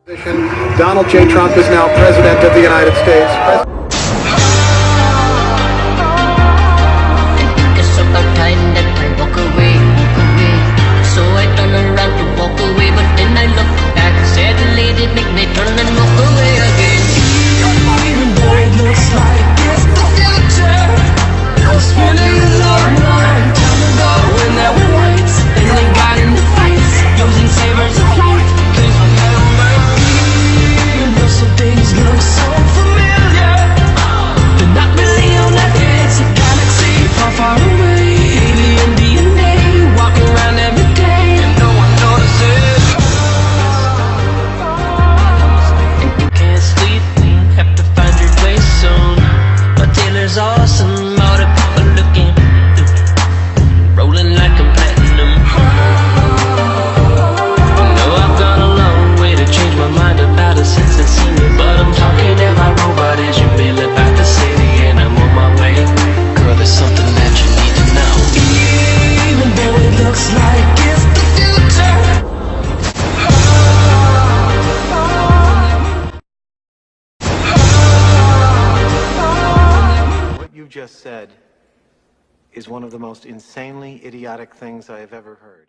Donald J. Trump is now President of the United States. Awesome, all the people looking, rolling like I'm platinum. No, I've gone a long way to change my mind about a sense of scenery, but I'm talking at my robot as you feel about the city, and I'm on my way. Girl, there's something that you need to know. Even though it looks like it's the You just said is one of the most insanely idiotic things I have ever heard.